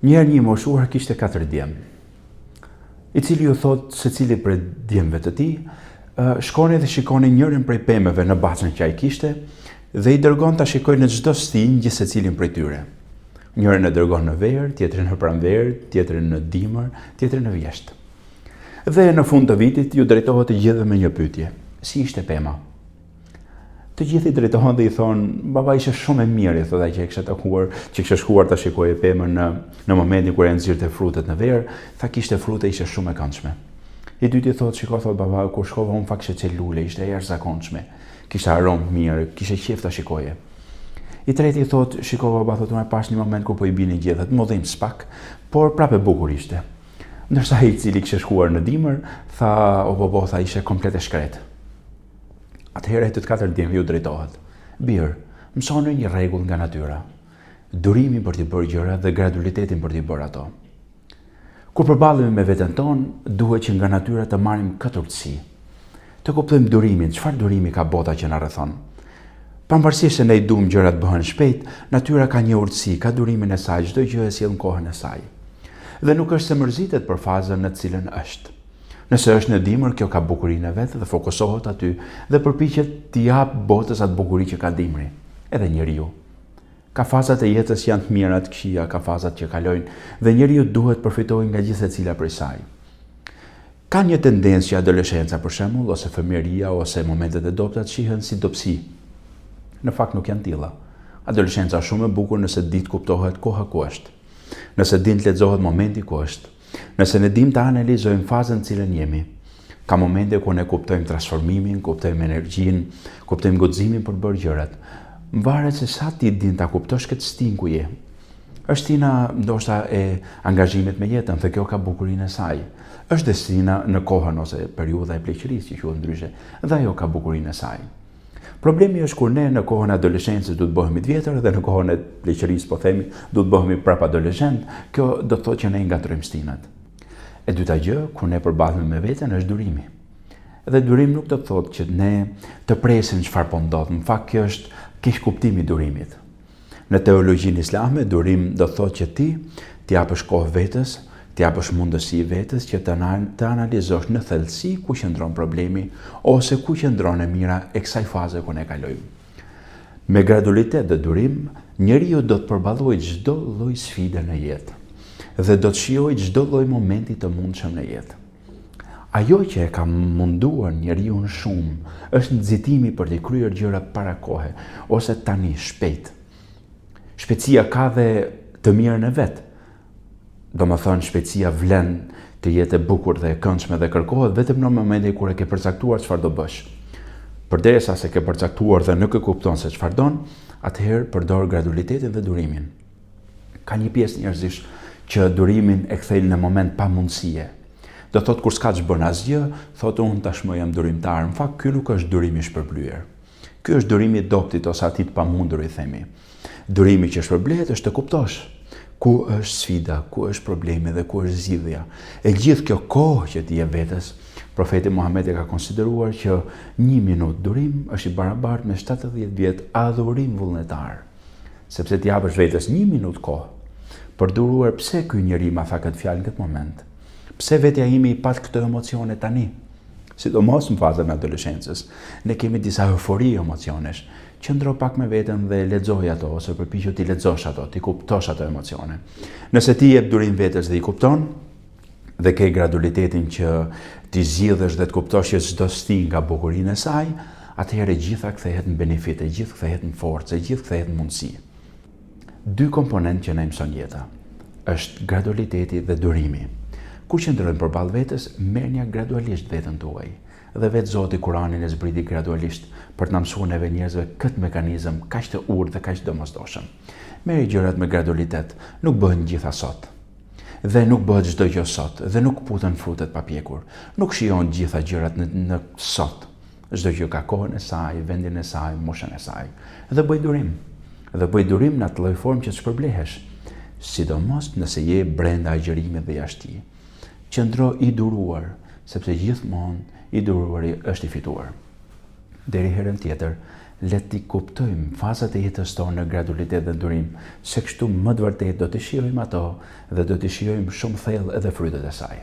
Njerë një moshuar kishte 4 djemë, i cili ju thot se cili për djemëve të ti, shkoni dhe shikoni njërin prej pemëve në bacën që ai kishte dhe i dërgon ta shikojnë në çdo stinj gjithë secilin prej tyre. Njërin e dërgon në verë, tjetrin në pranverë, tjetrin në dimër, tjetrin në vjeshtë. Dhe në fund të vitit ju drejtohet të gjithë me një pyetje: si ishte pema? Të gjithë i drejtohen dhe i thonë: baba ishte shumë e mirë, i thotë ai që kishte shkuar ta shikojë pemën në momentin kur e nxirrte frutet në verë, tha kishte frute, ishte shumë e këndshme. I dyti thotë: shiko, thotë baba, kur shkova unë fakt ishte celule, ishte e jashtëzakonshme, kishte aromë mirë, kishte qejf ta shikoje. I treti thotë: shiko baba, thotë unë pash një moment kur po i binin gjethet, më dhim spak, por prapë bukur ishte. Ndërsa ai i cili kishte shkuar në dimër, tha: o baba, tha ishte komplet e shkretë. Atëherë të 4 djemve ju drejtohet: birë, mësoni një rregull nga natyra, durimin për t'i bërë gjërat dhe gradualitetin për t'i bërë ato. Kur përballemi me veten tonë, duhet që nga natyra të marrim këtë urtësi, të kuptojmë durimin, çfarë durimi ka bota që na rrethon. Pavarësisht se ne i duam gjërat bëhen shpejt, natyra ka një urtësi, ka durimin e saj, çdo gjë e sjell në kohën e saj. Dhe nuk është se mërzitet për fazën në të cilën është. Nëse është në dimër, kjo ka bukurinë e vet dhe fokusohet aty dhe përpiqet t'i jap botës atë bukuri që ka dimri. Edhe njeriu. Ka fazat e jetës janë të mira, të këqija, ka fazat që kalojnë dhe njeriu duhet përfitojë nga gjithë secila prej saj. Ka një tendencë që adoleshenca për shembull, ose fëmijëria, ose momentet e dobta shihen si dobësi. Në fakt nuk janë tilla. Adoleshenca është shumë e bukur nëse ditë kuptohet koha ku është. Nëse ditë lexohet momenti ku është. Nëse ne dim të analizojmë fazën në cilën jemi, ka momente ku ne kuptojmë transformimin, kuptojmë energjinë, kuptojmë guximin për bërë gjërat. Varet se sa ti din ta kuptosh këtë stinj ku je. Është stina ndoshta e angazhimit me jetën, dhe kjo ka bukurinë e saj. Është destina në kohën ose periudha e pleqërisë, që quhet ndryshe, dhe ajo ka bukurinë e saj. Problemi është kur ne në kohën e adoleshencës duhet bëhemi të vjetër dhe në kohën e pleqërisë, po themi, duhet bëhemi prapë adoleshent, kjo do të thotë që ne ngatrojmë stinat. E dyta gjë, kur ne përballemi me veten, është durimi. Dhe durim nuk do të thotë që ne të presim çfarë po ndodh, në fakt kjo është keq kuptimi i durimit. Në teologjinë islame, durim do të thotë që ti t'i japësh kohë vetes, t'i japësh mundësi vetes që të analizosh në thellësi ku qëndron problemi ose ku qëndron e mira e kësaj faze ku ne kalojmë. Me gradualitet dhe durim, njeriu do të përballojë çdo lloj sfide në jetë dhe do të shijojë çdo lloj momenti të mundshëm në jetë. Ajo që e ka munduar njeriu në shumë është nxitimi për të kryer gjërat para kohe ose tani shpejt. Shpejtësia ka dhe të mirën e vet. Domethënë shpejtësia vlen të jetë e bukur dhe e këndshme dhe kërkohet vetëm në momentin kur e ke përcaktuar çfarë do bësh. Përderisa se ke përcaktuar dhe nuk e kupton se çfarë don, atëherë përdor gradualitetin dhe durimin. Ka një pjesë njerëzish që durimin e kthejnë në moment pa mundësie. Do thotë kur s'ka ç'bën asgjë, thotë unë tashmë jam durimtar. Në fakt ky nuk është durimi i shpërblyer. Ky është durimi i dobtit ose aty të pamundur, i themi. Durimi që shpërblet është të kuptosh ku është sfida, ku është problemi dhe ku është zgjidhja. E gjithë kjo kohë që ti jep vetes, profeti Muhammed e ka konsideruar që 1 minutë durim është i barabartë me 70 vjet adhurim vullnetar. Sepse ti japësh vetes 1 minutë kohë për duruar pse ky njeri ma tha këtë fjalë në këtë moment. Pse vetja ime i pat këto emocione tani? Sidomos në fazën e adoleshencës, ne kemi disa eufori emocionesh. Qëndro pak me veten dhe lexoj ato ose përpiqu ti lexosh ato, ti kuptosh ato emocione. Nëse ti jep durim vetes dhe i kupton dhe ke gradualitetin që ti zgjidhesh dhe të kuptosh që çdo stinj nga bukurinë e saj, atëherë gjitha kthehet në benefite, gjithë kthehet në forcë, gjithë kthehet në mundësi. 2 komponentë që na mëson jeta është gradualiteti dhe durimi. Kur qëndrojmë përballë vetes, merrni gradualisht veten tuaj. Dhe vetë Zoti Kur'anin e zbriti gradualisht për të na mësuar neve njerëzve këtë mekanizëm kaq të urtë dhe kaq domosdoshëm. Merri gjërat me gradualitet, nuk bëhen gjitha sot. Dhe nuk bëhet çdo gjë sot, dhe nuk puten frutet pa pjekur. Nuk shijon gjitha gjërat në sot. Çdo gjë ka kohën e saj, vendin e saj, moshën e saj. Dhe bëj durim. Dhe bëj durim në atë lloj formë që të shpërblehesh, sidomos nëse je brenda agjërimit dhe jashtë. Qëndro i duruar, sepse gjithmonë i duruari është i fituar. deri herën tjetër, le t'i kuptojmë fazat e jetës tonë në gradualitet dhe durim, se kështu më të vërtet do të shijojmë ato dhe do të shijojmë shumë thellë edhe frytet e saj.